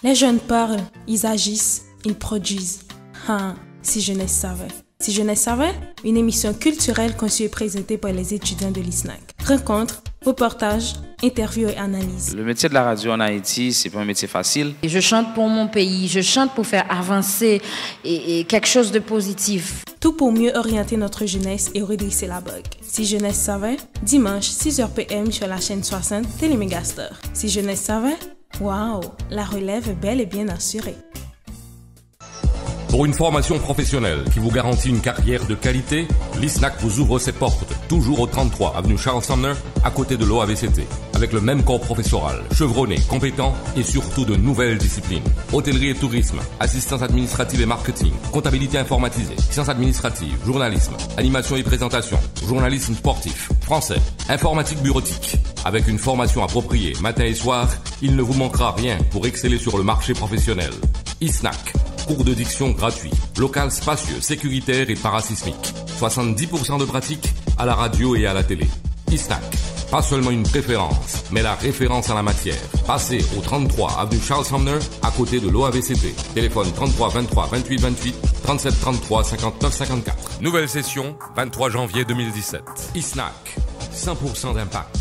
Les jeunes parlent, ils agissent, ils produisent. Ah, si jeunesse savait. Si jeunesse savait, une émission culturelle conçue et présentée par les étudiants de l'ISNAC. Rencontres, reportages, interviews et analyses. Le métier de la radio en Haïti, c'est pas un métier facile. Je chante pour mon pays, je chante pour faire avancer et quelque chose de positif. Tout pour mieux orienter notre jeunesse et redresser la bogue. Si jeunesse savait, dimanche 6h PM sur la chaîne 60 Télémégastar. Si jeunesse savait, waouh, la relève est bel et bien assurée. Pour une formation professionnelle qui vous garantit une carrière de qualité, l'ISNAC vous ouvre ses portes, toujours au 33 avenue Charles Sumner, à côté de l'OAVCT, avec le même corps professoral, chevronné, compétent et surtout de nouvelles disciplines. Hôtellerie et tourisme, assistance administrative et marketing, comptabilité informatisée, sciences administratives, journalisme, animation et présentation, journalisme sportif, français, informatique bureautique. Avec une formation appropriée matin et soir, il ne vous manquera rien pour exceller sur le marché professionnel. ISNAC. Cours de diction gratuit, local spacieux, sécuritaire et parasismique. 70% de pratique à la radio et à la télé. ISNAC, pas seulement une préférence, mais la référence en la matière. Passez au 33 avenue Charles Sumner, à côté de l'OAVCT. Téléphone 33 23 28 28 37 33 59 54. Nouvelle session, 23 janvier 2017. ISNAC, 100% d'impact.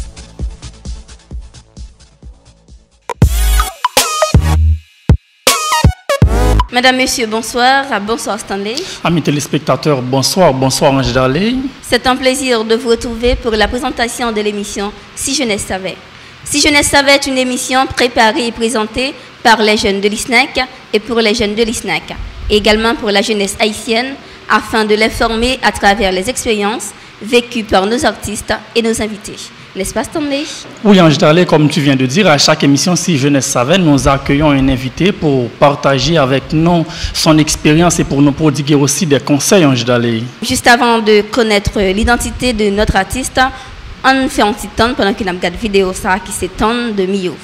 Mesdames, Messieurs, bonsoir. Bonsoir Stanley. Amis téléspectateurs, bonsoir. Bonsoir Ange Darley. C'est un plaisir de vous retrouver pour la présentation de l'émission Si Jeunesse savait. Si Jeunesse savait est une émission préparée et présentée par les jeunes de l'ISNAC et pour les jeunes de l'ISNAC, et également pour la jeunesse haïtienne, afin de l'informer à travers les expériences vécues par nos artistes et nos invités. N'est-ce pas Stanley? Oui Ange Darley, comme tu viens de dire, à chaque émission Si Jeunesse savait, nous accueillons un invité pour partager avec nous son expérience et pour nous prodiguer aussi des conseils Ange Darley. Juste avant de connaître l'identité de notre artiste, on fait un petit temps pendant qu'il a regardé vidéo ça qui s'étend de Mio.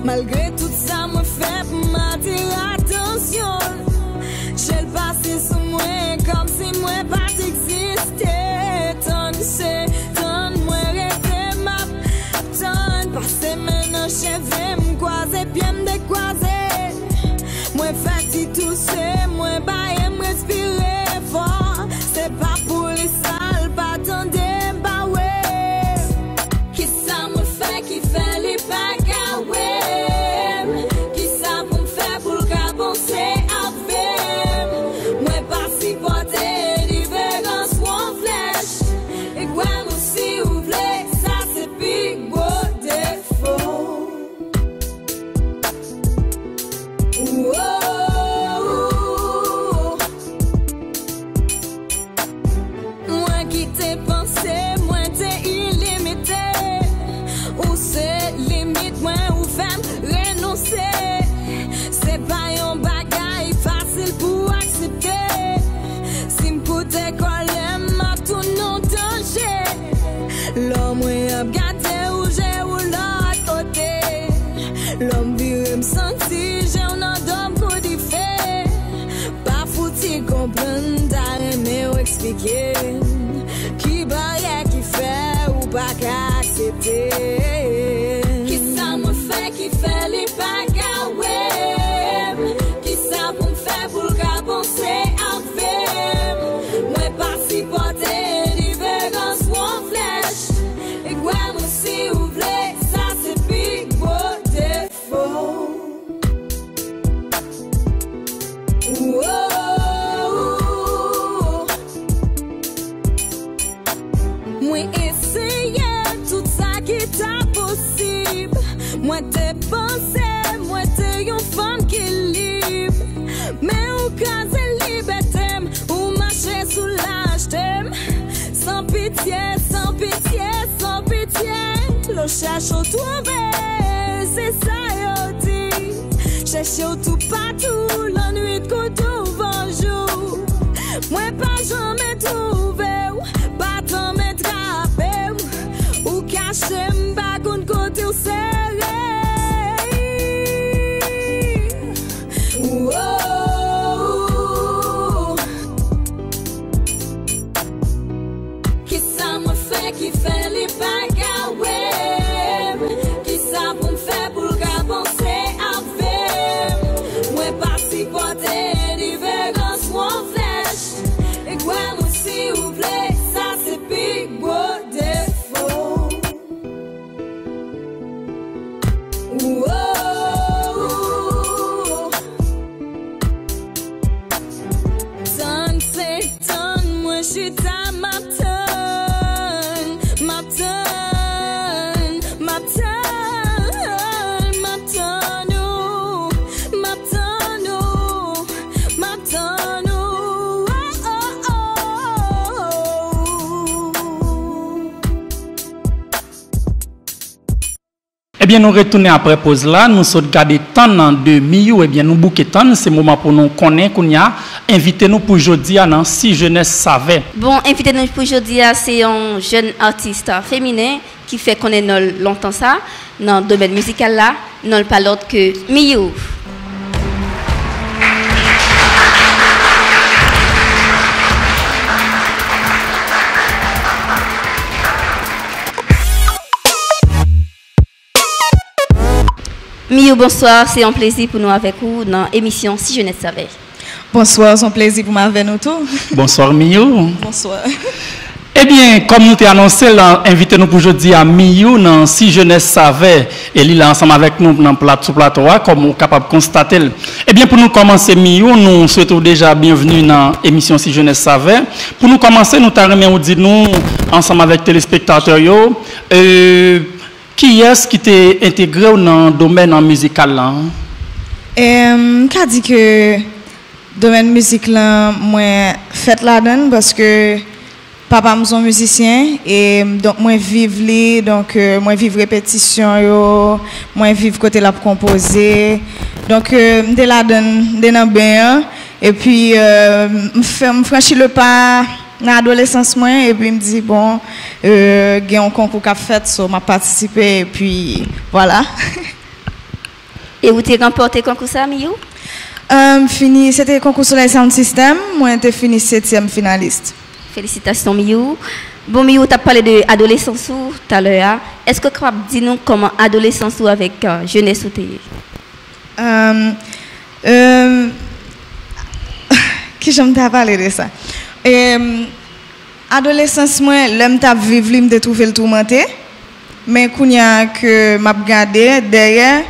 Malgré tout ça, me fait m'attirer attention. J'ai le passé sous moi comme si moi pas existé. Tant moi rester ma tant passer maintenant cheveux me croiser bien me décroiser. Moi fatigué tout c'est moi bailler me respirer fort. C'est pas pour les sales pas attendre bah ouais. Qui ça me fait qui fait les bagarres. L'homme a gâté où j'ai ou l'autre côté. L'homme vire me sentir, j'ai un homme pour dire fait. Pas foutu comprendre, t'as aimé ou expliquer. Qui baille, qui fait ou pas qu'accepter. Qui ça me fait, qui fait les bagarres, ouais. Qui ça pour me faire pour le penser avec. Moi pas si porté. Moi t'es pensé, moi t'es une femme qui libre. Mais ou case liberté, ou marcher sous l'âge t'aime. Sans pitié, sans pitié, sans pitié. yo cherche au trouver, c'est ça yo dit. Cherche au tout partout, la nuit de couteau bonjour. Moi pas jamais trouvé, pas tant m'attraper, ou cacher m'bagoun côté ou serré. Qui ça me fait qui fait les bagarres? Qui ça pour me faire pour avancer avec? Moi pas si porter différence mon flèche. Et quoi moi si vous voulez, ça c'est big gros défaut. Ton c'est ton, moi j'suis ta ma tonne, ma tonne, ma tonne, ma tonne, oh, ma tonne, oh, ma tonne, oh, oh, oh. Eh bien, nous retournons après pause là, nous sommes gardés tant de Miou, eh bien, nous bouquons tant, c'est le moment pour nous connaître qu'on y a. Invitez-nous pour aujourd'hui, si jeunesse savait. Bon, invitez-nous pour aujourd'hui, c'est un jeune artiste féminin qui fait connaître longtemps ça, dans le domaine musical là, non pas l'autre que Miou. Miou, bonsoir, c'est un plaisir pour nous avec vous dans l'émission Si Jeunesse Savait. Bonsoir, c'est un plaisir pour m'avoir nous tous. Bonsoir, Miou. Bonsoir. Eh bien, comme nous t'ai annoncé, invitez-nous pour aujourd'hui à Miou, dans Si Jeunesse Savait, et il est ensemble avec nous dans le plateau, comme on est capable de constater. Eh bien, pour nous commencer, Miou, nous souhaitons déjà bienvenue dans l'émission Si Jeunesse Savait. Pour nous commencer, nous t'arrêtons dire nous, ensemble avec les téléspectateurs, qui est-ce qui t'est intégré dans le domaine musical là? Qu'a dit que domaine musique là, moi fait la donne parce que papa est un musicien et donc moi vivre li, donc moi vivre répétition yo, moi vivre côté la composer. Donc de la donne dans bien et puis me franchir le pas dans l'adolescence moi et puis me dit bon il y a un concours qu'a fait so m'a participé et puis voilà. Et vous t'avez remporté le concours ça, Miou? Fini, c'était le concours sur les sound system, moi j'ai fini 7e finaliste. Félicitations, Miou. Bon, Miou, tu as parlé de adolescence tout à l'heure. Est-ce que tu peux dire nous comment adolescence avec jeunesse ou t'es? Qui j'aime t'as parlé de ça? Adolescence, moi, l'homme t'a vécu, me trouvé le tourmenté. Mais quand que m'a regardé derrière,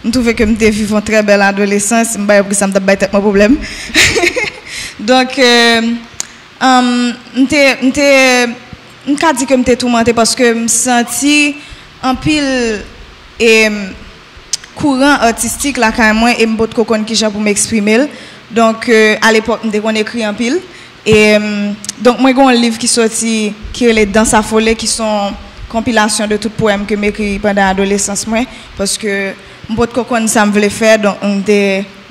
je trouve que je vécu une très belle adolescence. Je ne sais pas si mon problème. Donc, je dit que je suis tourmenté parce que je me senti un pile courant artistique là quand moi et m'bot kokon qui j'ai pour m'exprimer. Donc à l'époque on écrit en pile et donc moi j'ai un livre qui sorti qui est les Danses affolées qui sont compilation de tout poème que m'écrit pendant l'adolescence moi parce que m'bot kokon ça me voulait faire donc on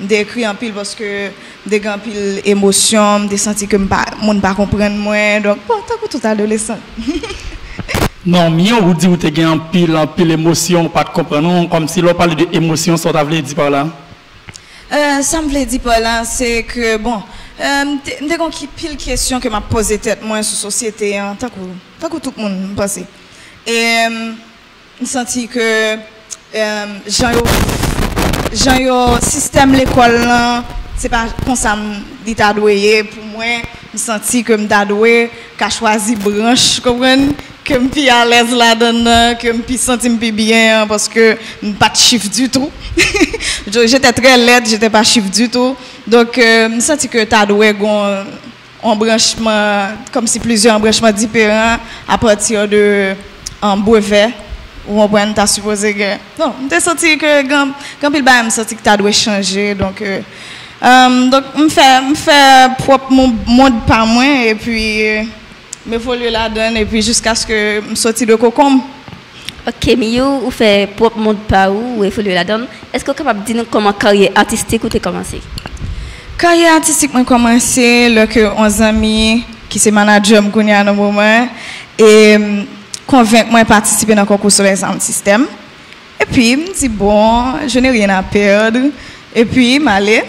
écrit en pile parce que des grands pile émotion, des senti que monde pas comprendre moi donc bon tant que tout adolescent. Non, Miou, vous dites que vous avez un pile émotion, pas de comprendre, comme si l'on parle d'émotion, ça vous dit par là? Ça me veut dire par là, c'est que, bon, j'ai une pile question que m'a posé tête, moi, sur la société, tant que tout le monde pense. Et je senti que, le système l'école, c'est pas comme ça dit t'adoué pour moi, je senti que m'tadoué, qu'a choisi branche, comprenez? Que je suis à l'aise là-dedans, que je me sens bien parce que je n'ai pas de chiffre du tout. J'étais très laide, je n'étais pas de chiffre du tout. Donc, je sens que tu as doué un branchement, comme si plusieurs branchements différents à partir de un brevet. Ou on tu as supposé que. Non, je senti que quand il je senti que tu as doué changer. Donc, je fais propre mon monde par moi et puis. Me voler la donne et puis jusqu'à ce que je sorte de cocon. Ok, Miyu, vous faites propre monde par où, ou évoluer la donne. Est-ce que vous êtes capable de dire comment carrière artistique vous avez commencé? Carrière artistique, j'ai commencé lorsque 11 amis qui sont manager me connaissent à un moment et convaincre moi de participer dans le concours sur les sound system. Et puis, je me dis, bon, je n'ai rien à perdre. Et puis, je m'allais.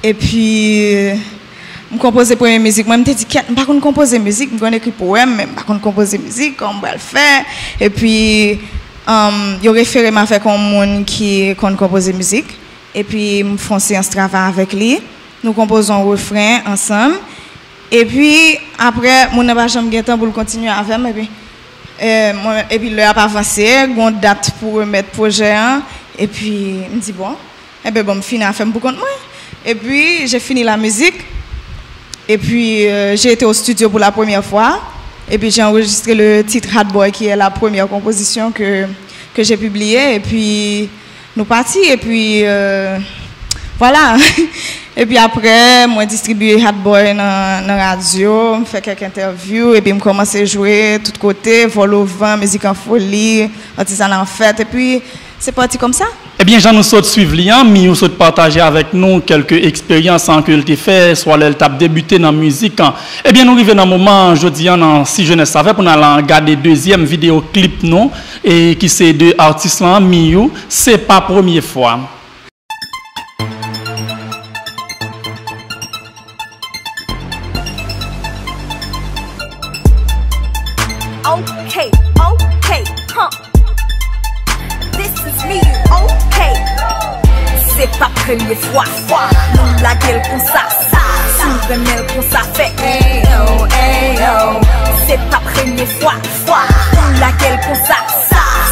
Et puis, je composais pour la musique. Moi, je me dis, je ne vais pas composer musique, je vais écrire poème, mais je ne vais pas composer musique, comme je vais le faire. Et puis, je référé avec un monde qui compose musique. Et puis, je fais une séance de travail avec lui. Nous composons un refrain ensemble. Et puis, après, je n'ai pas jamais temps pour continuer avec moi. Et puis, le a avancé, j'ai une date pour remettre le projet. Et puis, je me dis, bon, je finis à faire pour compte moi. Et puis, j'ai fini la musique. Et puis, j'ai été au studio pour la première fois. Et puis, j'ai enregistré le titre Hot Boy, qui est la première composition que j'ai publiée. Et puis, nous partis. Et puis, voilà. Et puis après, moi distribué Hot Boy dans la radio, je fais quelques interviews. Et puis, je commence à jouer de tous côtés, vol au vent, musique en folie, artisanat en fête. Et puis, c'est parti comme ça. Eh bien, j'en nous souhaite suivre Liam, mais nous souhaite partager avec nous quelques expériences que elle a fait, soit elle a débuté dans la musique. Eh bien, nous arrivons dans un moment, jeudi, si je ne savais, pour aller regarder deuxième vidéoclip, non, et qui c'est deux artistes là, Miyu, c'est pas la première fois. Okay, huh. This is me, okay. C'est pas première fois, nous la gueule comme ça, souvent elle comme ça fait, ayo. C'est pas première fois, nous la gueule comme ça,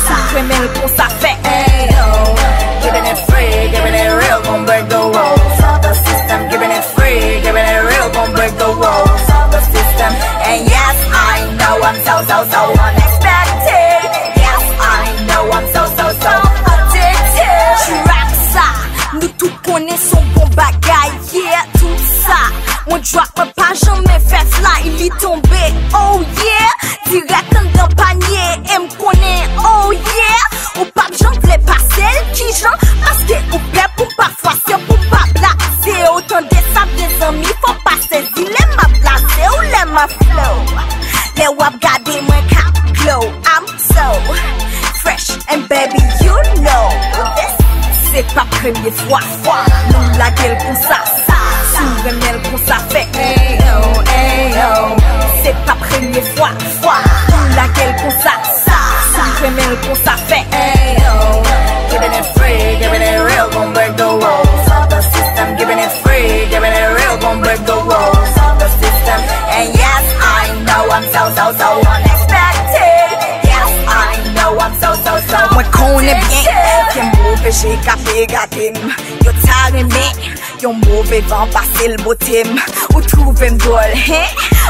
souvent elle comme ça fait, ayo. Giving it free, giving it real, gon' break the rules of the system. Giving it free, giving it real, gon' break the rules of the system. And yes, I know I'm so unexpected. Yes, I know I'm so addicted. Trap ça, nous tout connaissons bon bagaille, yeah, tout ça. Mon drop me pas jamais fait fly, il est tombé, oh yeah. Direct dans panier, et me connaît, oh yeah. Ou pas j'en voulais passer, qui j'en, parce que ou père pour parfois, c'est pour pas blaser. Autant des sables des amis, faut pas saisir les ma blaser ou les ma flow. Les wap gardez moi cap glow, I'm so fresh and baby you know this. C'est pas première fois, nous la gueule comme ça, souvent elle comme ça fait, ayo. C'est pas première fois, nous la gueule comme ça, souvent elle comme ça fait, ayo. Giving it free, giving it real, gon' break the rules of the system. Giving it free, giving it real, gon' break the rules of the system. And yes, I know I'm so unexpected. Yes, I know I'm so Moi connais bien qu'un mauvais j'ai café gâté. Yo taré mais yon mauvais vent passer le beauté. Ou trouver m'drôle, hein?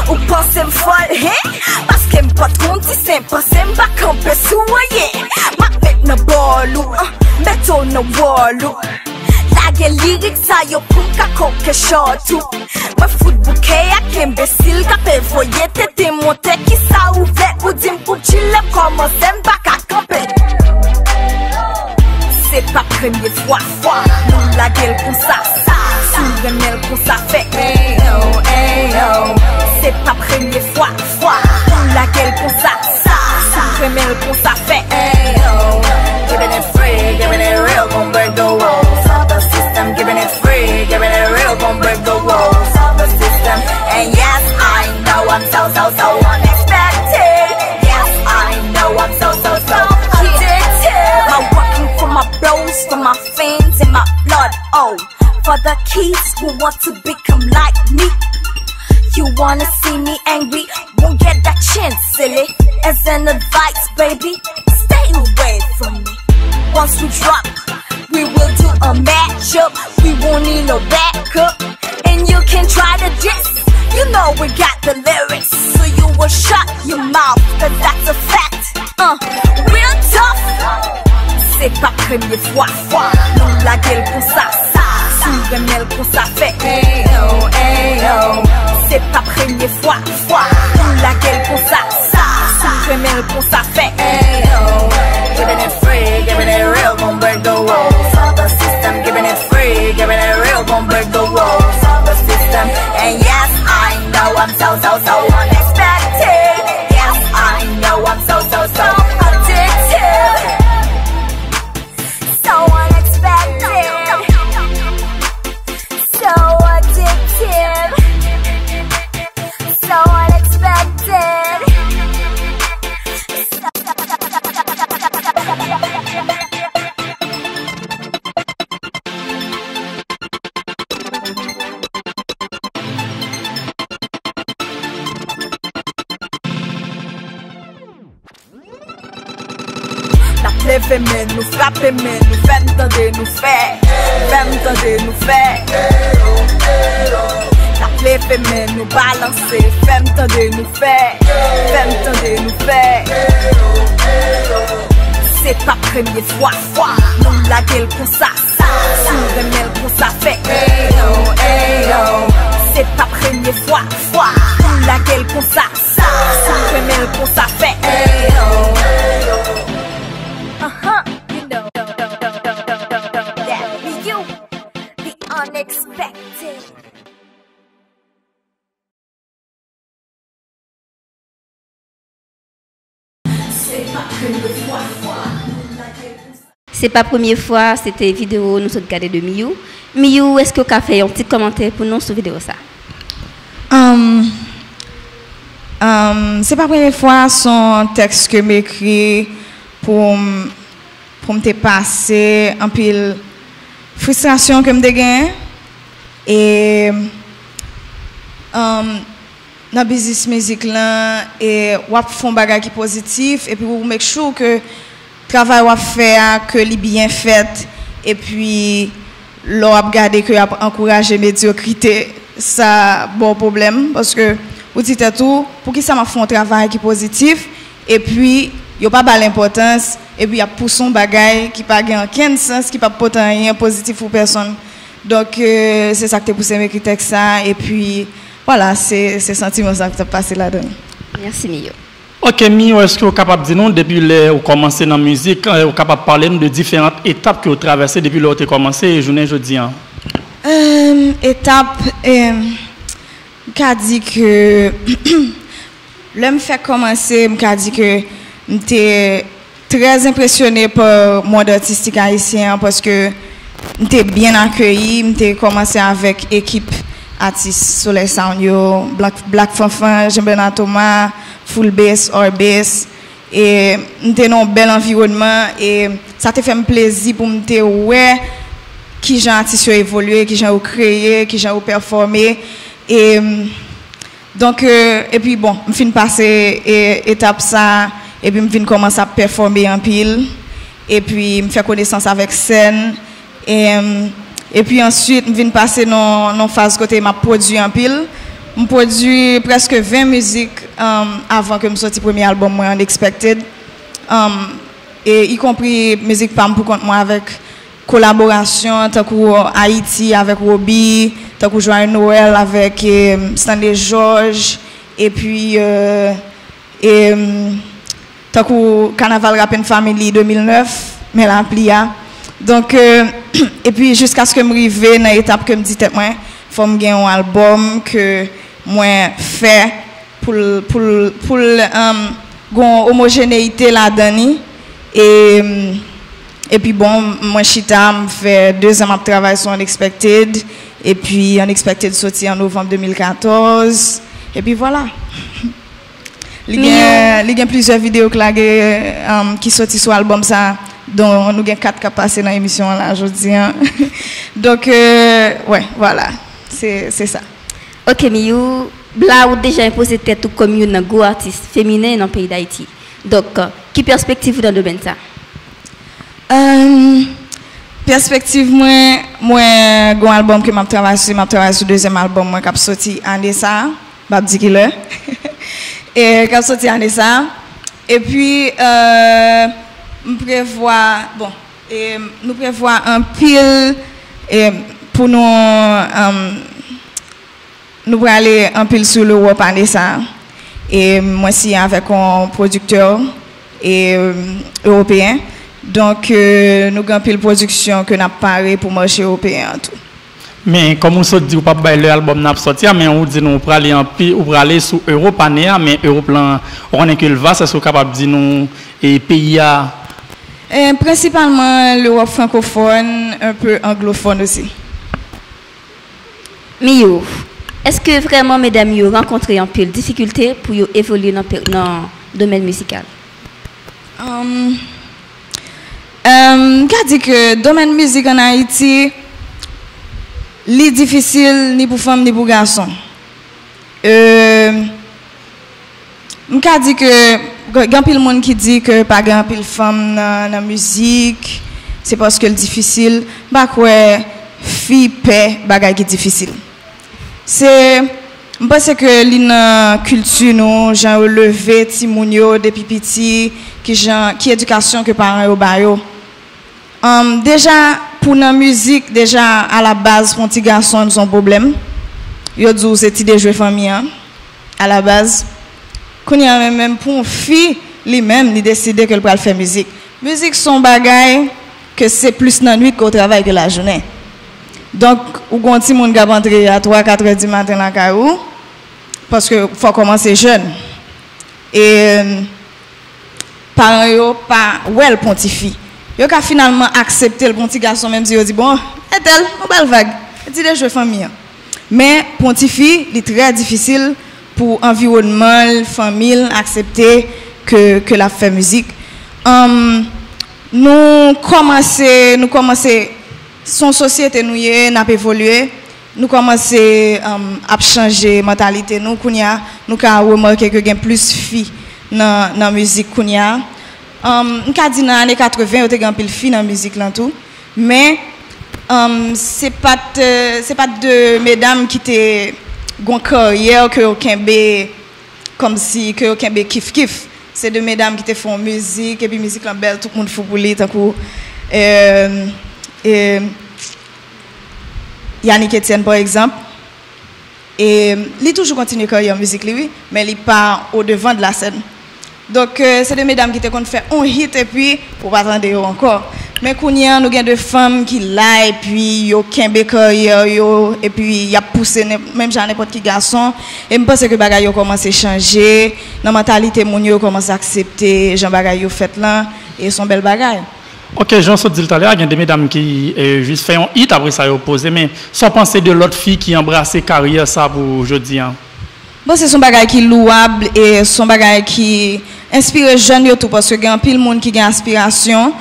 Ou penser m'folle, hein? Parce que m'pas trop dit c'est impossible m'pas camper sous voyer. Ma mette na ball ou mettons na wall ou la gueule lyrique ça yo pour qu'à coquer short ou ma foot bouquet à qu'imbécile qu'a fait voyer t'étais monté qui ça ouvert ou dim pour chiller comment c'est m'pas qu'à camper. C'est pas première fois, nous la gueule comme ça, souvent elle comme ça fait, ayo. C'est pas première fois, nous la gueule comme ça, souvent elle comme ça fait, ayo. Giving it free, giving it real, gon' break the rules of the system. Giving it free, giving it real, gon' break the rules of the system. And yes, I know I'm so unexpected. Yes, I know I'm so addicted. I'm working for my blows, for my fans and my blood, oh. For the kids who want to become like me. You wanna see me angry, won't get that chance, silly. As an advice, baby, stay away from me. Once we drop, we will do a matchup. We won't need no backup. And you can try to diss, you know we got the lyrics. So you will shut your mouth, cause that's a fact. Real tough. C'est pas première fois, nous la gueule comme ça, souvent elle comme ça fait, ayo. C'est pas première fois, nous la gueule comme ça, criminel pour ça fait. Hey, yo. Giving it free, giving it real, gon' break the rules of the system. Giving it free, giving it real, gon' break the rules of the system. And yes, I know I'm so unexpected. Yes, I know I'm so addicted. So unexpected. So addictive. So unexpected. La plaie fait men, nous frappe men, nous fait entendre, nous fait nous fait. La plaie fait men, nous balancer, fait entendre, nous fait entendre, nous fait. C'est pas première fois, nous la gueule pour ça, sourire mêle pour ça fait. C'est pas première fois, nous la gueule pour ça, sourire mêle pour ça fait. You know that be you, the unexpected. C'est pas première fois, c'était vidéo nous sommes regardé de Miyu. Miyu, est-ce que vous avez fait un petit commentaire pour nous sur vidéo ça? C'est pas première fois son texte que m'écrit pour me passer un peu frustration que me dégaine et dans business musique là et wap font bagage qui positif et puis vous make sure que travail wap faire que li bien fait et puis l'on a regardé que a encourager médiocrité ça bon problème parce que vous dites tout pour qui ça m'a fait un travail qui positif et puis yo pas l'importance et puis y a pour son bagage qui pas gain aucun sens qui pas porter rien positif pour personne donc c'est ça que poussé m'écrire texte ça et puis voilà c'est sentiment ça que passé là-dedans. Merci Miyu. OK Miyu, est-ce que vous êtes capable de dire nous depuis que vous commencez dans la musique, vous êtes capable de parler de différentes étapes que vous traversez depuis que vous avez commencé journée jeudi hein? Étape qu'a dit que l'homme fait commencer m'a dit que j'étais très impressionné par le monde artistique haïtien parce que j'étais bien accueilli, j'ai commencé avec équipe artistes Soleil Sound yo, Black Fanfan, Jean-Bernard Thomas, Full Bass, Or Bass et j'étais dans un bel environnement et ça te fait un plaisir pour me dire ouais qui j'ai artistes évolué, qui j'ai créé, qui j'ai performé et donc et puis bon, je finis passer étape ça et puis je viens commencer à performer en pile et puis me faire connaissance avec scène et puis ensuite je viens passer dans phase côté m'a produit en pile je produit presque 20 musiques avant que me sorti premier album moi Unexpected et y compris musique pam pour compte moi avec collaboration tant que Haïti avec Roby tant que Joyeux Noël avec Stanley George et puis tant que Carnaval Rap and Family 2009 mais la plia donc et puis jusqu'à ce que me arrive dans l'étape que me dit tête moi faut me gagner un album que moi fait pour homogénéité là-dedans et puis bon moi chita me fait 2 ans de travail sur Unexpected et puis Unexpected sorti en novembre 2014 et puis voilà. Il y a plusieurs vidéos qui sortent sur l'album ça dont nous avons 4 qui passent dans l'émission là aujourd'hui. Donc ouais, voilà, c'est ça. OK Miyu, là où déjà imposé tête tout comme une go artiste féminin dans le pays d'Haïti. Donc qui perspective dans le domaine ça? Perspective moi un album que m'a travaillé sur deuxième album moi qui a sorti année ça, Babdi Killer. Et qui a sorti année ça et puis nous prévoit un pile et pour nous aller un pile sur l'Europe année ça Et moi aussi avec un producteur et européen. Donc nous avons pile production que n'a paré pour marché européen tout. Mais comme on se dit ou pas l'album n'a sorti mais on dit nous pour aller en ou pour aller sur Europe mais Europe là on est que le vaste est capable dire nous et pays à principalement l'Europe francophone, un peu anglophone aussi. Mio, est-ce que vraiment mesdames yo rencontré un peu de difficulté pour évoluer dans le domaine musical? Dit que le domaine musique en Haïti est difficile ni pour femmes ni pour garçons. Je dit que il y a pile monde qui dit que pas grand pile femme dans la musique, c'est parce que c'est difficile. Bah quoi, fille paix bagay qui difficile. C'est parce que l'in culture nous, j'en relevé ti moun yo depuis petit qui éducation que parents yo ba yo. Déjà pour la musique déjà à la base pour petit garçon son problème. Yo dit c'est ti de jouer famille à la base. Quand il y a même pour une fille, lui-même, il décide qu'elle peut faire musique. Musique, son bagay, que c'est plus dans la nuit qu'au travail que la journée. Donc, ou quand il y a un rentrer à 3-4 heures du matin dans la carou, parce qu'il faut commencer jeune. Et, parents, yo pas, ouais, le petit fille. Yo ka finalement accepter le petit garçon, même si yo dit, bon, est-elle, on va le vague. Il dit, je famille. Mais, petit fille, il est très difficile pour environnement, famille, accepter que la fait musique. Nous commençons, son société n'a pas évolué, nous commençons à changer mentalité. Nous avons remarqué que y a plus de filles dans la musique. Nous avons dit dans les années 80, il y a plus de filles dans la musique. Mais ce n'est pas de mesdames qui étaient gon carrière que Okembe comme si que Okembe kiff c'est de mesdames qui te font musique et puis musique en belle tout le monde faut pour lui tant coup Yannick Etienne par exemple et il toujours continue carrière en musique lui mais il pas au devant de la scène donc c'est des mesdames qui te font faire un hit et puis pour pas attendre encore. Mais kounya nous avons des femmes qui là et puis yo kembe carrière yo et puis y a poussé même j'en n'importe qui garçon et me pense que bagay yo commence à changer dans mentalité moun yo commence à accepter Jean bagay yo fait là et son bel bagay. OK, Jean so dit tout à l'heure il y a des mesdames qui juste fait un hit après ça yo posé mais sans penser de l'autre fille qui embrasse carrière ça pour aujourd'hui hein. Bon c'est son bagay qui louable et son bagay qui inspire jeune yo tout parce que il y a un pile monde qui a inspiration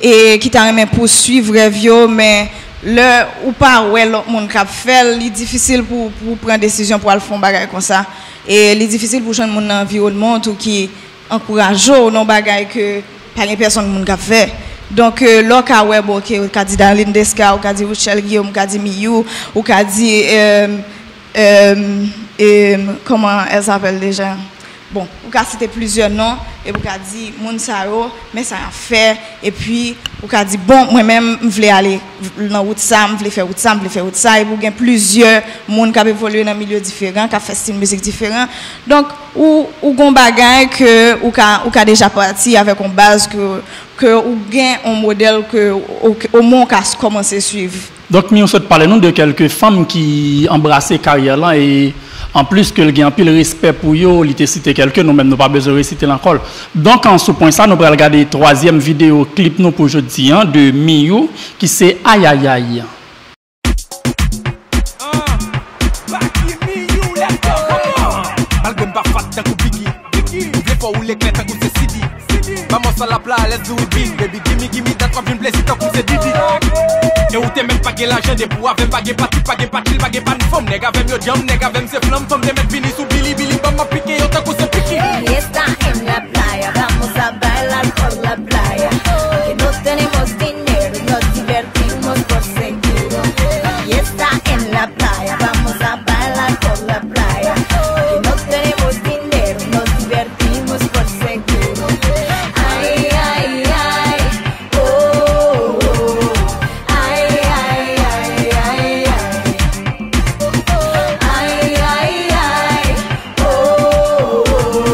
et qui t'a même poursuivre rêve mais le ou pas ouais l'autre monde qui fait c'est difficile pour prendre décision pour aller faire bagay comme ça et c'est difficile pour jeune monde dans environnement tout qui encourage non bagay que pas une personne monde qui fait donc là ka ouais bon OK ou ka dit Darlene Desca ou ka dit Rochelle Guillaume ou ka dit Miyu ou ka dit comment elle s'appelle déjà. Bon, vous pouvez citer plusieurs noms et vous pouvez dire Mounsaro, mais ça a fait et puis vous pouvez dire bon moi-même je voulais aller dans route ça, je voulais faire route ça, je voulais faire route ça et vous avez plusieurs monde qui évolué dans milieu différent, qui fait style musique différent. Donc ou gon bagay que ou ka déjà parti avec une base que ou gain un modèle que au moins qu'a commencer à suivre. Donc nous souhaite parler nous de quelques femmes qui embrassaient carrière là et en plus que le gain pile respect pour eux, il te cité quelqu'un, nous même nous pas besoin de réciter encore. Donc en ce point ça, nous allons regarder troisième vidéo clip nous pour aujourd'hui de Miyu qui c'est aïe aïe aïe. Vamos a la playa, let's do it big, baby. Gimme that one place it up, c'est Didi. Et où t'es même pas que l'argent des pour avec pas que parti, pas que parti, pas que pas de femme, nègre avec yo jam, nègre avec ses flammes, femme de mettre fini sous Billy, vamos a piquer, yo taco c'est piqué. Y está en la playa, vamos a bailar por la playa. Que no tenemos dinero, nos divertimos por seguro. Y está en la playa, vamos a bailar por la playa. Que no tenemos dinero, nos divertimos por seguro. Ay, ay, ay, oh, oh. Ay, ay, ay, ay, ay. Ay, ay, ay, oh, oh.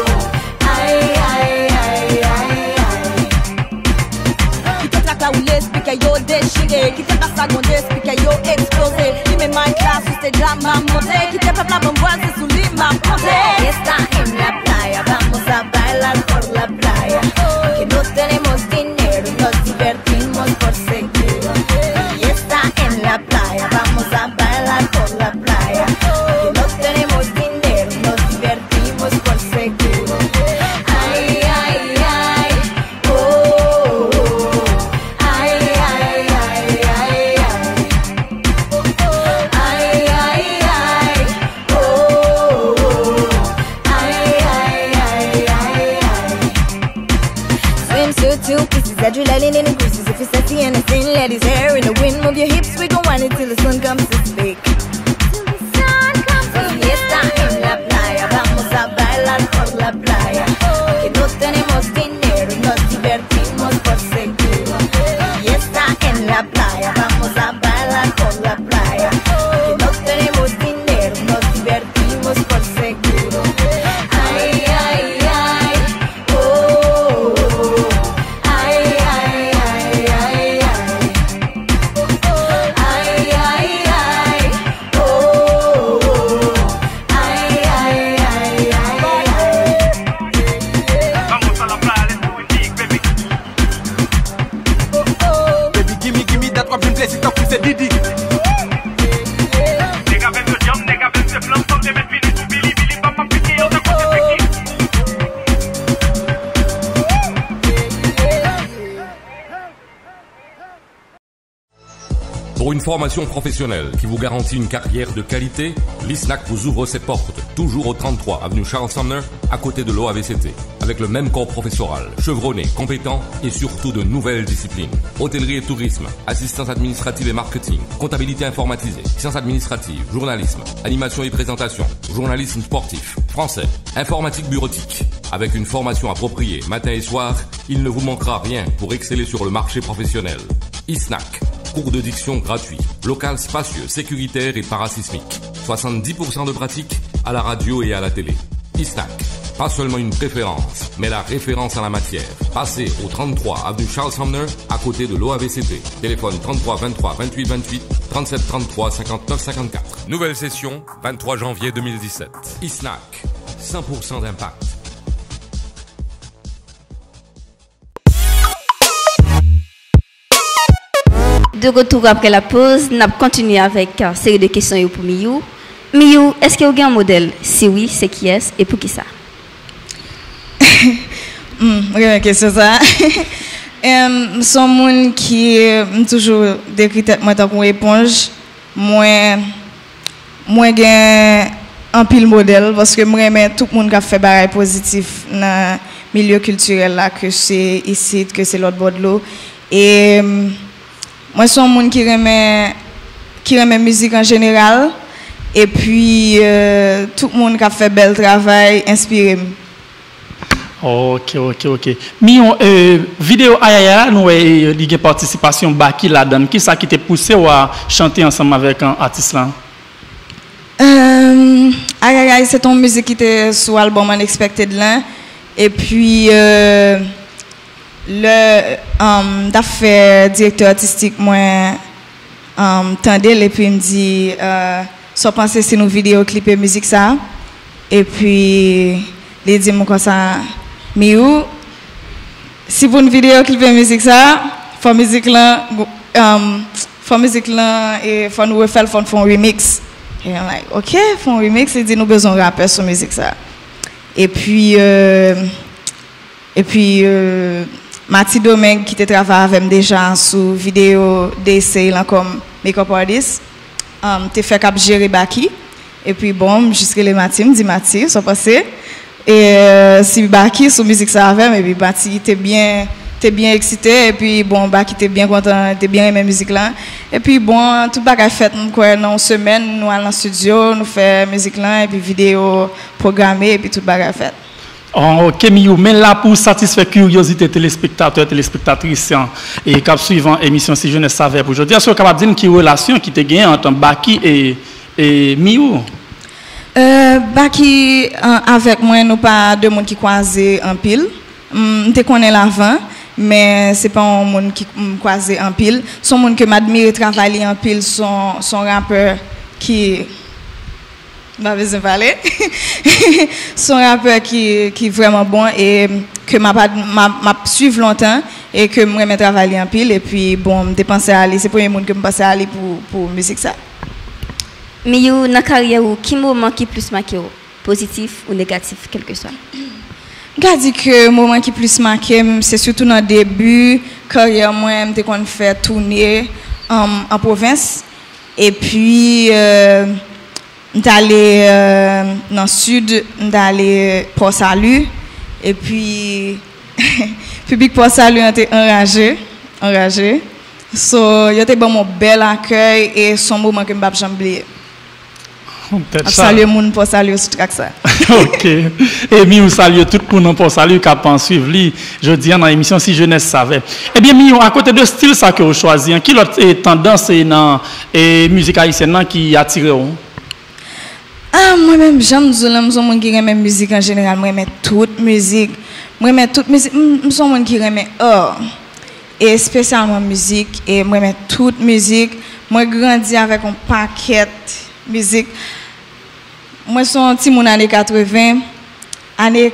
ça ou l'expliquer yo déchiré. Qui te passe à gonde, expliquer yo explosé. Qui met ma classe, ou c'est déjà ma montée. Qui te peuple la bomboise, sous lui ma montée. Está en la playa, vamos a bailar por la playa. Que no tenemos dinero, nos divertimos por seguro. Y está en la playa, vamos a bailar por la playa. Que no tenemos dinero, nos divertimos por seguro. Ay, ay, ay, oh, ay, ay, ay, ay, ay, ay, ay, oh, ay, ay, ay, ay, ay. Swimsuit, 2 pieces, adrenaline in increases. If you're sexy and it's in, let his hair in the wind. Move your hips, we gon' wind it till the sun comes to speak. Y está en la playa, vamos a bailar por la playa. Que no tenemos dinero, nos divertimos por seguro. Y está en la playa, vamos a bailar por la playa. Que no tenemos dinero, nos divertimos por seguro. Ay, ay, ay, oh, ay, ay, ay, ay, ay. Ay, ay, ay, oh, ay, ay, ay, ay, Vamos a la playa, let's do it big, baby. Baby, gimme that one place, it up with a diddy. Nigga, ven yo jump, nigga, ven se flam, from them and finish to Billy, Billy, bam, piqué, yo te côté piqué. Pour une formation professionnelle qui vous garantit une carrière de qualité, l'ISNAC vous ouvre ses portes, toujours au 33 avenue Charles Sumner, à côté de l'OAVCT, avec le même corps professoral, chevronné, compétent et surtout de nouvelles disciplines. Hôtellerie et tourisme, assistance administrative et marketing, comptabilité informatisée, sciences administratives, journalisme, animation et présentation, journalisme sportif, français, informatique bureautique. Avec une formation appropriée matin et soir, il ne vous manquera rien pour exceller sur le marché professionnel. ISNAC. Cours de diction gratuit, local spacieux, sécuritaire et parasismique. 70% de pratique à la radio et à la télé. ISNAC, pas seulement une préférence, mais la référence en la matière. Passez au 33 avenue Charles Sumner, à côté de l'OAVCT. Téléphone 33 23 28 28 37 33 59 54. Nouvelle session, 23 janvier 2017. ISNAC, 100% d'impact. De retour après la pause, nous avons continué avec une série de questions pour Miyu. Miyu, est-ce que vous avez un modèle? Si oui, c'est qui est-ce et pour qui ça? Une question ça. Je suis un monde qui toujours décrit moi tant qu'une éponge. Moi j'ai un pile modèle parce que moi j'aime tout le monde qui a fait des choses positives dans le milieu culturel là, que c'est ici, que c'est l'autre bord de l'eau. Et moi, je suis un monde qui aime la musique en général. Et puis, tout le monde qui a fait bel travail inspiré. Ok. Mion, vidéo Ayaya, nous avons une participation Baki là-dedans. Qui ça qui t'a poussé à chanter ensemble avec un artiste là? Ayaya, c'est une musique qui était sur l'album Unexpected là. Et puis, directeur artistique moi tendel et puis il me dit soit penser si nous vidéo clipper musique ça et puis il dit moi comme ça Miou si vous une vidéo clipper musique ça faut musique là et faut nous refaire faut un remix et I'm like OK faut un remix il dit nous besoin rapper sur musique ça et puis Mathieu Domingue qui travaille avec déjà sur vidéo d'essai comme make-up artist, te fait cap gérer Baki et puis bon jusqu'à les Mathieu me dit Mathieu ça passé et si Baki sur musique ça avec et puis Mathieu t'es bien excité et puis bon Baki t'es bien content t'es bien aimé musique là et puis bon tout bagage fait quoi dans une semaine nous allons dans studio nous fait musique là et puis vidéo programmée et puis tout bagage fait. Ok, Miou, mais là pour satisfaire curiosité téléspectateurs, téléspectatrices et cap suivant émission Si Jeunesse Savait pour aujourd'hui, est-ce que vous capable de dire qui relation qui te gagne entre Baki et Miou? Baki avec moi nous pas deux monde qui croisé en pile. Te connais l'avant mais c'est pas un monde qui me croise en pile. Son monde que m'admire travailler en pile, son rappeur qui m'a besoin de parler. Son rappeur qui est vraiment bon et que m'a suivi longtemps et que moi me travailler en pile et puis bon me dépenser à aller, c'est le premier monde que me passer à aller pour musique ça. Mais dans la carrière, qui moment qui plus marqué, positif ou négatif, quel que soit? Je dis que le moment qui plus marqué, c'est surtout dans le début, carrière moi, je qu'on fait tourner en province et puis d'aller dans le sud, d'aller Port Salut et puis public Port Salut était enragé. So, il était bon mon bel accueil et son moment que je ne peux jamais oublier. Salut moun pour saluer ce track ça. OK. Et mi ou salue tout le monde pour saluer qui a suivre li jeudi dans l'émission Si Jeunesse Savait. Eh bien mi à côté de style ça que vous choisi, qui l'autre tendance dans musique haïtienne qui attire ou? Ah moi même j'aime son monde qui aime musique en général, moi aime toute musique. Moi aime toute musique, son monde qui aime et spécialement musique et moi aime toute musique. Moi grandi avec un paquet musique. Moi, je suis un petit moun années 80, fin années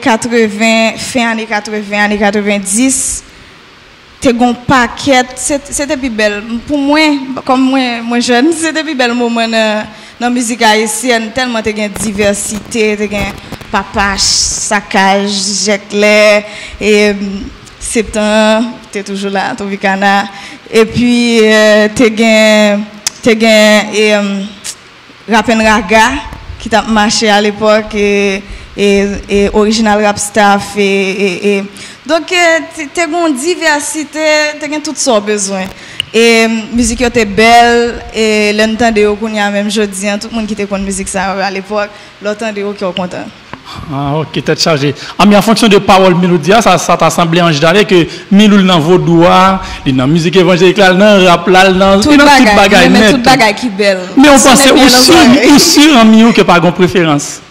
80, années 90. T'es un paquet, c'était plus belle. Pour moi, comme moi jeune, c'était plus belle moment dans la musique haïtienne. Tellement t'es une diversité, t'es un papa, saccage, Jacques et Septembre, t'es toujours là, ton vicana. Et puis, t'es un Rapen Raga qui t'a marché à l'époque et original rap staff et donc t'as une diversité, t'as toutes sortes besoin et musique était belle et l'entendre au kounya même jeudi tout le monde qui était con musique ça à l'époque l'entendre au qui est content. Ah OK, t'es chargé. En fonction de parole mélodie, ça t'a semblé en général que Miloul dans vaudois, dans musique évangélique là, dans rap là, dans toute bagaille net. Toute bagaille qui belle. Mais on pensait aussi en Miou que pas de préférence.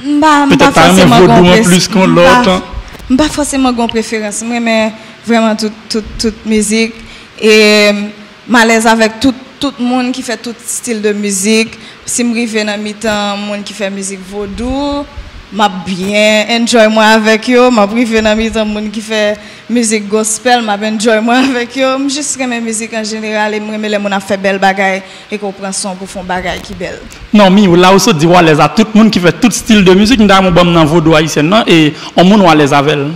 Peut-être pas un vaudou en plus qu'on l'autre. Pas forcément de préférence, mais vraiment toute musique et malaise avec tout le monde qui fait tout style de musique. Si me rive dans mi-temps, monde qui fait musique vaudou, m'a bien enjoy moi avec eux, m'a privé dans mi-temps monde qui fait musique gospel, m'a bien enjoy moi avec eux, juste aimer musique en général et moi les monde a fait belle bagaille et qu'on prend son pour faire bagaille qui belle. Non, mais là aussi dit à l'aise à tout le monde qui fait tout style de musique, nous avons bon dans vaudou haïtien et on monde à l'aise avec elle.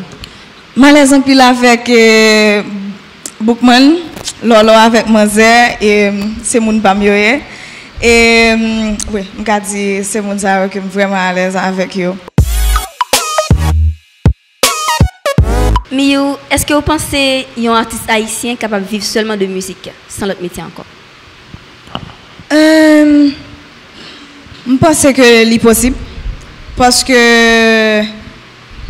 Malaise en pile avec Bookman, Lolo avec Manzer et c'est mon pas mieux. Et oui, je dis c'est mon ça que vraiment à l'aise avec eux. Miou, est-ce que vous pensez qu'il y a un artiste haïtien capable de vivre seulement de musique, sans l'autre métier encore? Je pense que c'est possible. Parce que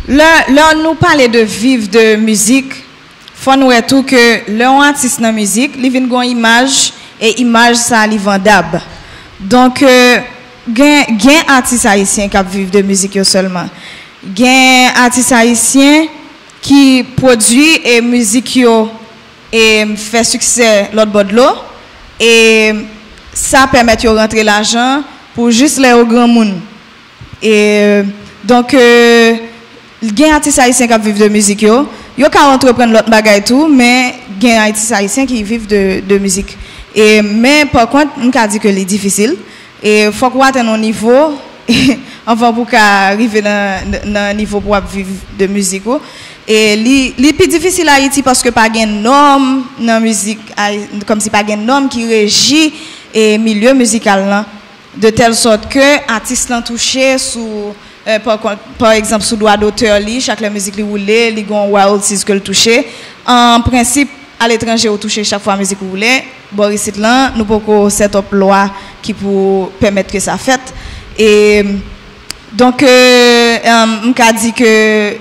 là, nous parlons de vivre de musique. Il faut nous dire tout que l'artiste dans la musique, il vient une image et image ça est vendable. Donc, il y a des artistes haïtiens qui vivent de musique seulement. Il y a des artistes haïtiens qui produisent et musique et fait succès l'autre bord de l'eau. Et ça permet de rentrer l'argent pour juste les grands monde. Et donc, il y a des artistes haïtiens qui vivent de musique. Il y a qui entreprendre l'autre bagaille tout, mais il y a des artistes haïtiens qui vivent de musique. Mais par contre, on a dit que c'est difficile. Et il faut qu'on ait un niveau, enfin pour arriver dans un niveau pour vivre de musique. Et c'est plus difficile à Haïti parce que pas de norme dans la musique, comme si pas de norme qui régit le milieu musical. Là, de telle sorte que l'artiste l'a touché sous, par exemple, sous droit d'auteur, chaque musique qui roule, il y a un royalties que le touché. En principe, à l'étranger, on touche chaque fois la musique que vous voulez. Boris là, nous pouvons set up loi qui pour permettre que ça fasse. Et donc, on a dit que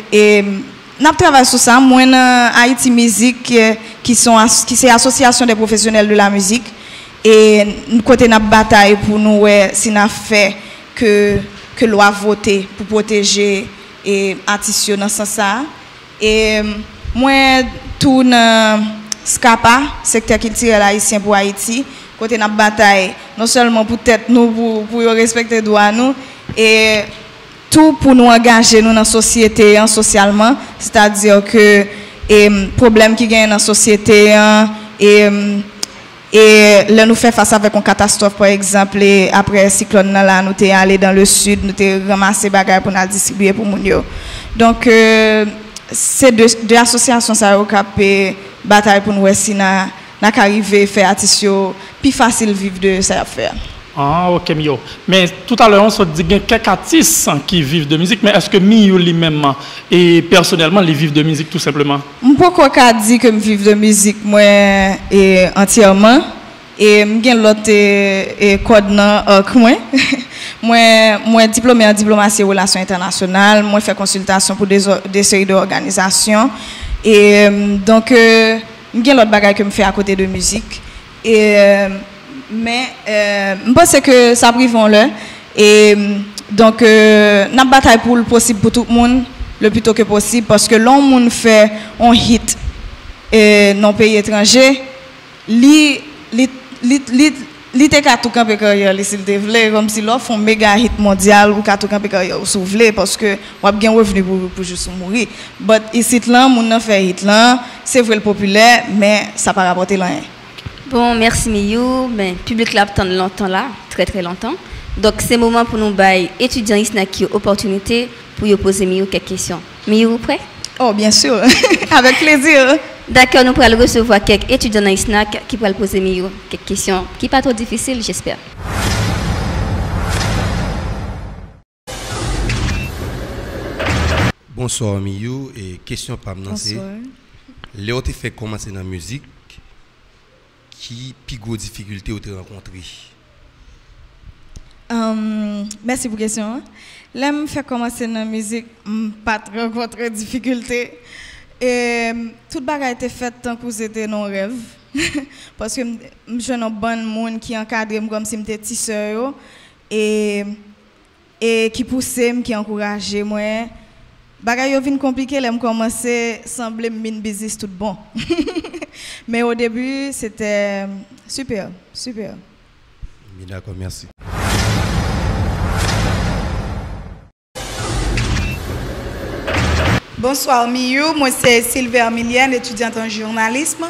nous travaillons sur ça. Moi, Haïti Musique, qui c'est l'association des professionnels de la musique. Et nous côté notre bataille pour nous, si nous fait que loi voter pour protéger et artistes dans ce sens. Et moi tout dans SCAPA, secteur culturel haïtien pour Haïti, côté n'a bataille non seulement pour tête nous pour respecter droit nous et tout pour nous engager nous dans la société socialement, c'est-à-dire que problème qui gagne dans la société et là nous fait face avec une catastrophe par exemple après cyclone là nous t'es allé dans le sud nous t'es ramassé bagages pour nous distribuer pour moun yo. Donc c'est deux associations ça au cap bataille pour nous si na arriver faire artistes plus facile vivre de ça faire. Ah, ok, Mio. Mais tout à l'heure, on se dit qu'il y a quelques artistes qui vivent de musique, mais est-ce que Mio lui-même et personnellement, ils vivent de musique tout simplement? Pourquoi qu'on dit que je vis de musique moi entièrement et j'ai l'autre code moi diplômé en diplomatie et relations internationales, moi fais consultation pour des séries d'organisations et donc j'ai l'autre bagage que je fais à côté de musique et mais je pense que ça privons là et donc n'a bataille pour le possible pour tout le monde le plus tôt que possible parce que l'on fait un hit dans pays étranger li te ka tout camper carrière s'il te plaît comme si l'offre un méga hit mondial ou ka tout camper carrière ou souffler parce que on a bien revenu pour juste mourir but ici là moun fait hit là c'est vrai le populaire mais ça pas rapporter rien. Bon, merci Miyu. Ben, public l'a attend longtemps là, très très longtemps. Donc c'est le moment pour nous bailler étudiants ISNAC qui ont opportunité pour y poser Miyu quelques questions. Miyu, prêt? Oh, bien sûr, avec plaisir. D'accord, nous pourrons recevoir quelques étudiants ISNAC qui pourront poser Miyu quelques questions qui ne sont pas trop difficiles, j'espère. Bonsoir Miyu, et question par maintenant c'est Léo tu fait commencer dans la musique. Qui plus gros difficulté vous avez rencontré? Merci pour la question. Là, je fais commencer dans la musique, pas rencontrer de difficulté. Et toute bagarre a été faite tant que c'était nos rêves. Parce que je suis un bon monde qui encadre comme si j'étais tisseur et qui poussait, qui encourageait moi. Bagay yo vin compliqué, là, commencé semblait min business tout bon. Mais au début, c'était super, super. D'accord, merci. Bonsoir Miyu, moi c'est Sylvain Milienne, étudiante en journalisme.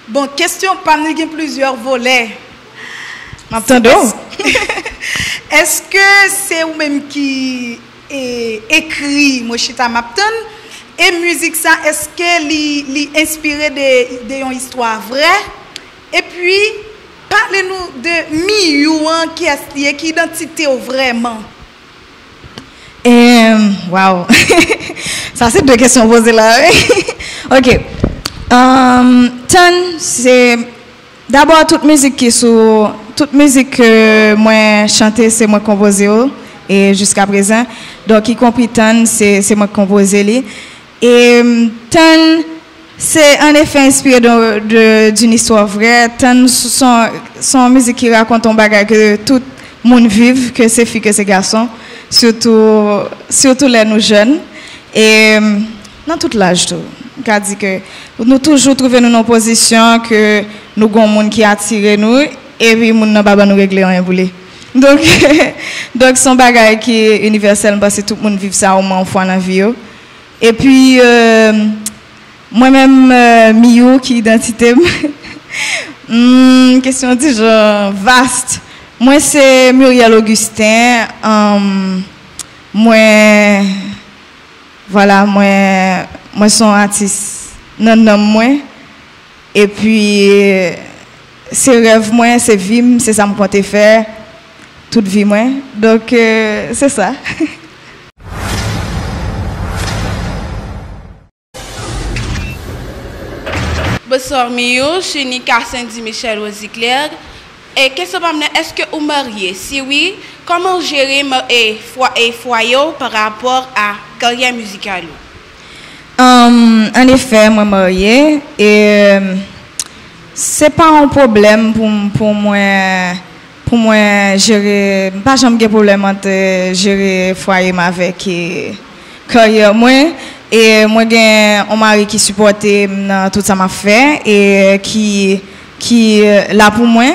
Bon, question parmi plusieurs volets. Est-ce que c'est vous-même qui écrit Moshita Mapton et musique ça est-ce que li inspiré de histoire vraie et puis parlez-nous de Miyu qui identité vraiment. Wow. Ça c'est deux questions posées là. OK. C'est d'abord toute musique que moi chanter c'est moi composer et jusqu'à présent donc y compris Tan c'est moi composer li et Tan c'est en effet inspiré d'une histoire vraie. Tan son musique qui raconte un bagage que tout monde vive, que c'est filles que c'est garçons, surtout les nous jeunes et dans tout l'âge tout. Qu'a dit que nous toujours trouver nous en position que nous avons monde qui attire nous et puis moun nan pas nous régler rien pour lui. Donc son bagage qui est universel parce que tout le monde vit ça au moins une fois dans la vie. Et puis moi-même Miyu qui identité question du genre vaste. Moi c'est Muriel Augustin moi son artiste non moi et puis c'est rêve moi c'est vie c'est ça me compte faire toute vie moi donc c'est ça. Bonsoir Miyu, je suis Nika Saint-Michel Rosiclair. Et question est-ce que vous mariez? Si oui, comment gérer foyer par rapport à carrière musicale? En effet, moi mariée et c'est pas un problème pour moi gérer pas jamais de problème entre gérer foyer avec carrière moi Et moi j'ai un mari qui supportait tout ça m'a fait et qui là pour moi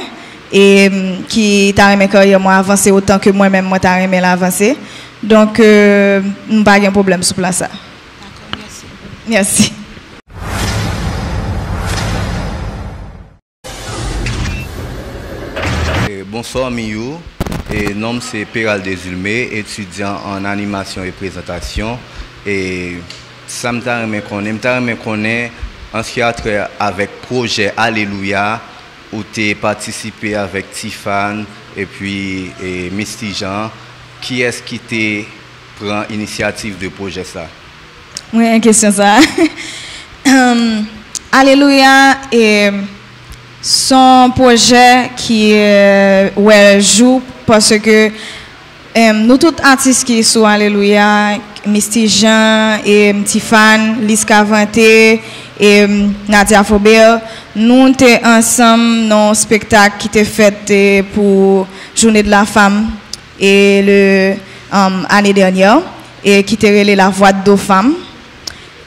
et qui t'a aimé carrière moi avancer autant que moi-même moi t'a aimé l'avancer. Donc nous pas de problème sur place ça. D'accord, merci. Merci. Bonsoir Miou, et nom c'est Péral Desulmé, étudiant en animation et présentation. Et ça me connaît en ce qui a trait avec projet Alléluia, où tu as participé avec Tiffany et puis Misty Jean. Qui est-ce qui te prend l'initiative de projet ça? Oui, une question ça. Alléluia et son projet qui joue parce que nous tous artistes qui sont Alléluia, Misty Jean et Tiffany, Liska Vanté et Nadia Faubert, nous sommes ensemble dans un spectacle qui était fait pour Journée de la Femme et l'année dernière et qui était relé la voix de deux femmes.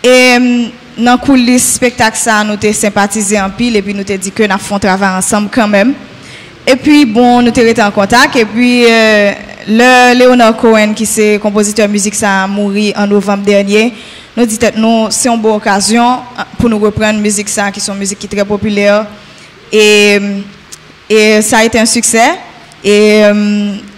Et dans le coulisses spectacle ça nous t'ai sympathisé en pile et puis nous t'ai dit que nous avons travaillé ensemble quand même. Et puis bon nous t'ai été en contact et puis le Leonard Cohen qui c'est compositeur musique ça a mouru en novembre dernier. Nous dit nous c'est une bonne occasion pour nous reprendre musique ça qui sont musique qui est très populaire et ça a été un succès et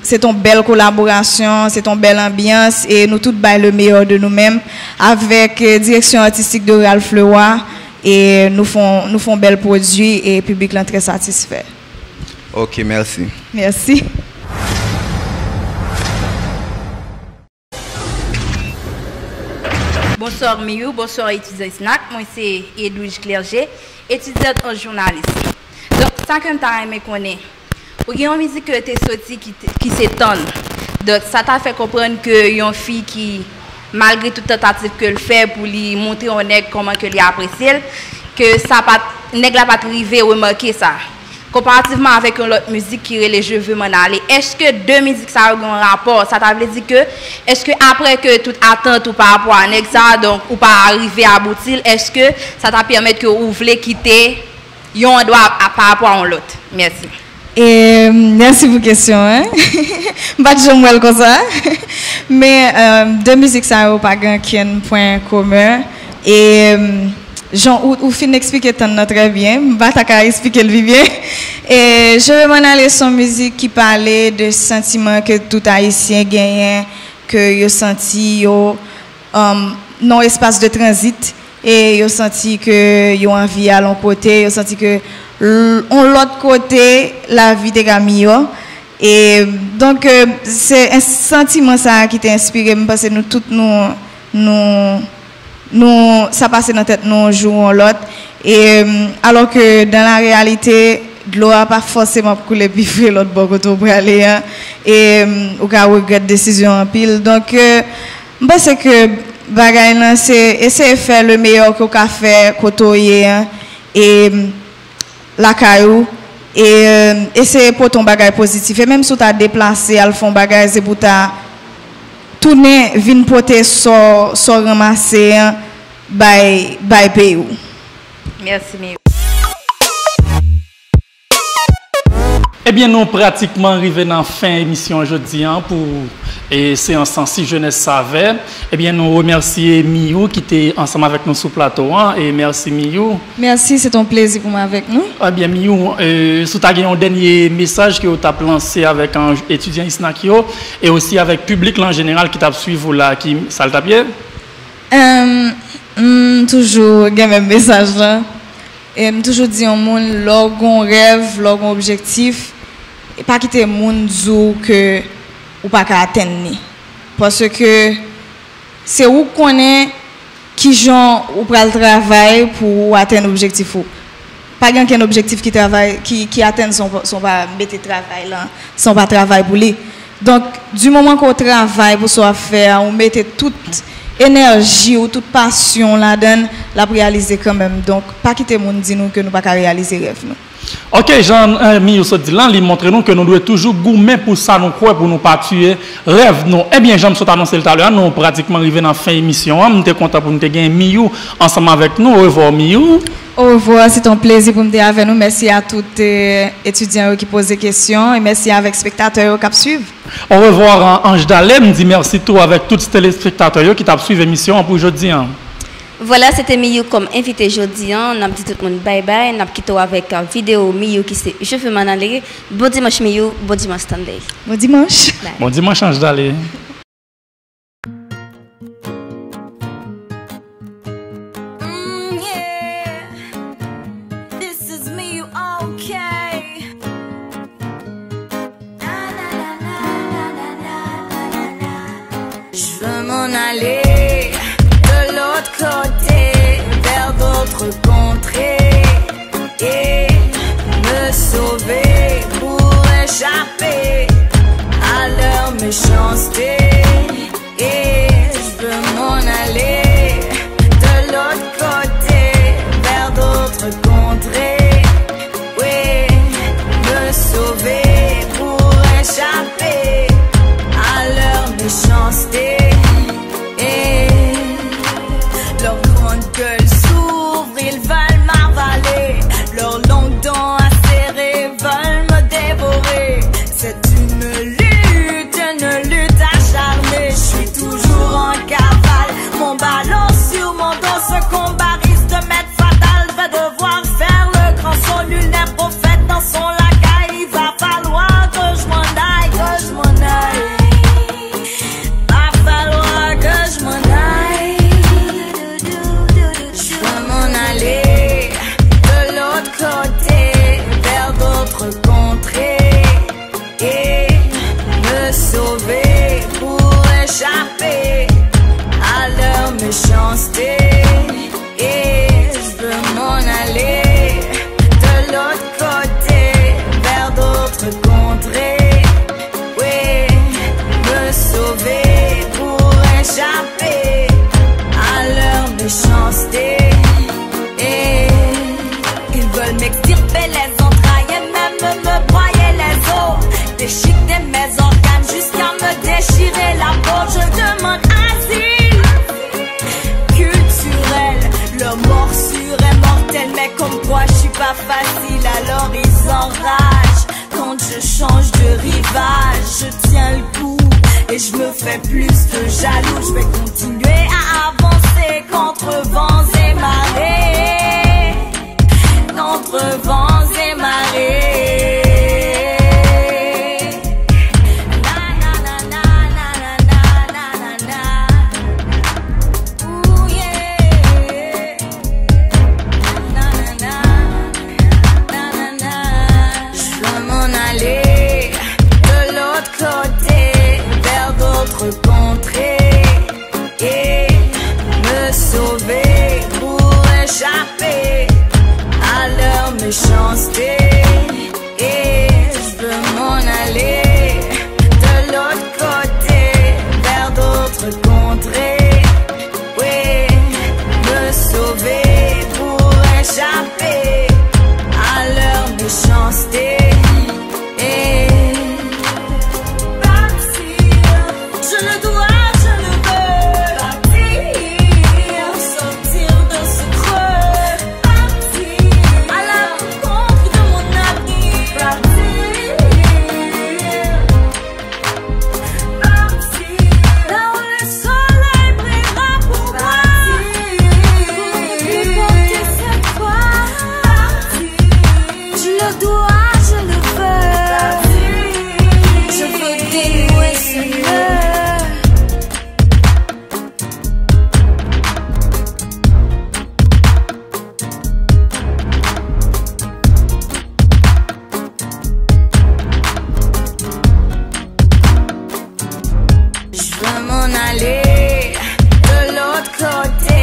c'est une belle collaboration, c'est une belle ambiance et nous tous baillons le meilleur de nous-mêmes avec direction artistique de Ralph Leroy et nous font bel produit et le public est très satisfait. Ok, merci. Merci. Bonsoir Miou, bonsoir étudiant SNAC, moi c'est Edwige Clerget, étudiante en journalisme. Donc, ça que je aimé connaître. Ou il y a une musique qui est sortie qui s'étonne. Donc ça t'a fait comprendre que une fille qui, malgré toute tentative qu'elle fait pour lui montrer au nègre comment qu'elle apprécie, que ça nègre n'a pas arrivé à remarquer ça. Comparativement avec une autre musique qui est les Je veux m'en aller. Est-ce que deux musiques ça ont un rapport? Ça t'a dit que est-ce que après que toute attente ou par rapport à nègre ça donc ou pas arriver à aboutir, est-ce que ça t'a permis que vous voulez quitter yon droit par rapport à l'autre? Merci. Et merci pour la question. Hein? Pas de comme ça. Mais deux musiques, ça n'a pas un point commun. Et Jean, ou fin expliquer très bien. Je vais expliquer le bien. Et je vais m'en aller sur une musique qui parlait de sentiments que tout Haïtien gagne, que yo senti yo non espace de transit et yo senti que yo envie à l'autre côté, yo senti que l'autre côté la vie de Camille et donc c'est un sentiment ça qui t'a inspiré parce que nous tous nous ça passe dans tête nous jouons l'autre et alors que dans la réalité de l'eau a pas forcément couler puis l'autre bord côté pour aller hein, et au cas où regret décision en pile donc je pense que bagay là c'est essayer de faire le meilleur que qu'a fait côté hein, et la caillou et essayer pour ton bagage positif et même si tu as déplacé à fond bagage c'est pour ta tourner vinn porter so ramasser by pay. Merci Miou. Eh bien, nous pratiquement arrivés dans la fin de l'émission aujourd'hui pour séance Si Jeunesse Savait. Eh bien, nous remercions Miou qui était ensemble avec nous sur le plateau. Et merci Miou. Merci, c'est un plaisir pour moi avec nous. Eh bien, Miou, si tu as un dernier message que tu as lancé avec un étudiant Isnakio et aussi avec le public en général qui t'a suivi là, qui salte à pied? Toujours, il y a même message là. Et toujours dit au monde, lorsqu'on rêve, lorsqu'on objectif, et pas quitter le monde que ou pas qu'à atteindre. Parce que c'est où qu'on est qui gens ou prend le travail pour atteindre l'objectif. Pas qu'un objectif qui travaille, qui atteint son pas mettre travail là, son pas travail pour lui. Donc du moment qu'on travaille pour soi faire, on met toute énergie ou toute passion là-dedans, la réaliser quand même. Donc, pas quitter le monde dit nous que nous pas réaliser rêve nous. Ok, Jean-Mi Sodilan, il montre nous que nous devons toujours goumer pour ça, nous croire, pour nous pas tuer. Rêve, non. Eh bien, j'aime ça annoncé tout à l'heure, nous pratiquement arrivés dans la fin de l'émission. Nous sommes contents pour nous gagner Miou ensemble avec nous. Au revoir, Miou. Au revoir, c'est un plaisir pour me dire avec nous. Merci à tous les étudiants qui posent des questions et merci avec les spectateurs qui suivent. Au revoir, Ange Dalem. Je dis merci tout avec tous les téléspectateurs qui suivent l'émission pour aujourd'hui. Voilà, c'était Miyu comme invité aujourd'hui. On a dit tout le monde bye bye. On a quitté avec une vidéo Miyu qui c'est Je veux m'en aller. Bon dimanche Miyu, bon dimanche Stanley. Bon dimanche. Bye. Bon dimanche Ange Dalem. Je veux m'en aller de l'autre côté, vers d'autres contrées, et me sauver pour échapper à leur méchanceté. Et je veux m'en aller de l'autre côté, vers d'autres contrées, oui, me sauver pour échapper à leur méchanceté. Et leur grande gueule s'ouvre, ils veulent m'avaler. Leurs longues dents acérées veulent me dévorer. C'est une lutte acharnée. Je suis toujours en cavale, mon ballon sur mon dos. Ce combat risque de m'être fatal. Va devoir faire le grand saut, nul n'est prophète dans son lacaille. Il va falloir que je m'en aille, que je m'en aille. Contrées et me sauver pour échapper à leur méchanceté. Et je veux m'en aller de l'autre côté, vers d'autres contrées, oui, me sauver pour échapper à leur méchanceté. Et ils veulent m'extirper les entrailles et même me broyer les os, déchiqueter mes organes jusqu'à me déchirer la peau. Je demande asile culturel, leur morsure est mortelle, mais comme quoi je suis pas facile, alors ils s'enragent quand je change de rivage. Je tiens le coup et je me fais plus que jaloux. Je vais continuer à avancer contre vents et marées, contre vents et marées. Je veux m'en aller de l'autre côté, vers d'autres contrées, et me sauver pour échapper à leur méchanceté. Et je veux m'en aller de l'autre côté, vers d'autres contrées, oui, me sauver pour échapper à leur méchanceté. Et partir, je le dois, je le veux. Partir, sortir de ce creux. Partir à la rencontre de mon avenir. Partir, partir là où le soleil brillera pour moi. Partir, pour porter cette fois. Partir, je le dois, je le veux. Partir, je veux dénouer ce nœud. Je veux m'en aller de l'autre côté,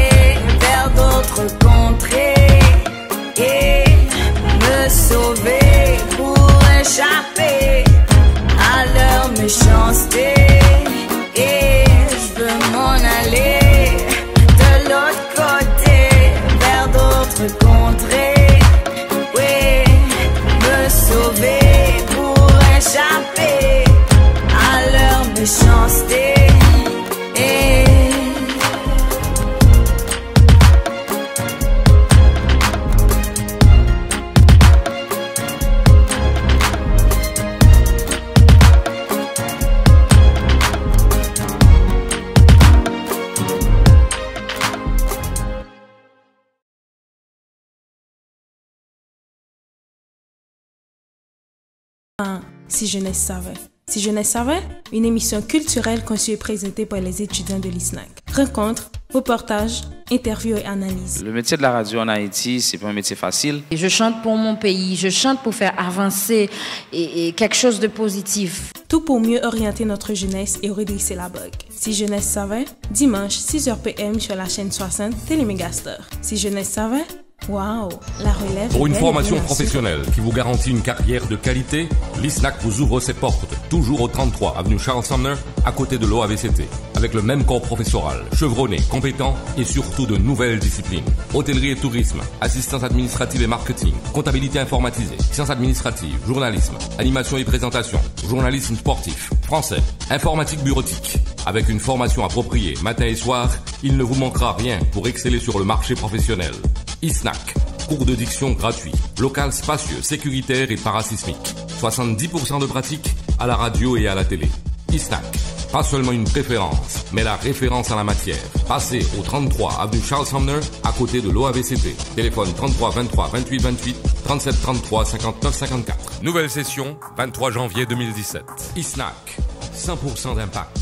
vers d'autres contrées, et me sauver pour échapper à leur méchanceté. Et je veux m'en aller de l'autre côté, vers d'autres contrées, oui, Ah, si jeunesse savait. Si jeunesse savait, une émission culturelle conçue et présentée par les étudiants de l'ISNAC. Rencontres, reportages, interviews et analyses. Le métier de la radio en Haïti, c'est pas un métier facile. Et je chante pour mon pays, je chante pour faire avancer et quelque chose de positif. Tout pour mieux orienter notre jeunesse et redresser la bogue. Si jeunesse savait, dimanche 6h PM sur la chaîne 60 Télémégastar. Si jeunesse savait, waouh, la relève. Pour une belle formation et bien professionnelle qui vous garantit une carrière de qualité, l'ISNAC vous ouvre ses portes, toujours au 33 avenue Charles Sumner, à côté de l'OAVCT, avec le même corps professoral, chevronné, compétent et surtout de nouvelles disciplines. Hôtellerie et tourisme, assistance administrative et marketing, comptabilité informatisée, sciences administratives, journalisme, animation et présentation, journalisme sportif, français, informatique bureautique. Avec une formation appropriée matin et soir, il ne vous manquera rien pour exceller sur le marché professionnel. ISNAC, cours de diction gratuit, local spacieux, sécuritaire et parasismique. 70% de pratique à la radio et à la télé. ISNAC, pas seulement une préférence, mais la référence en la matière. Passez au 33 avenue Charles Sumner, à côté de l'OAVCT. Téléphone 33 23 28 28 37 33 59 54. Nouvelle session, 23 janvier 2017. ISNAC, 100% d'impact.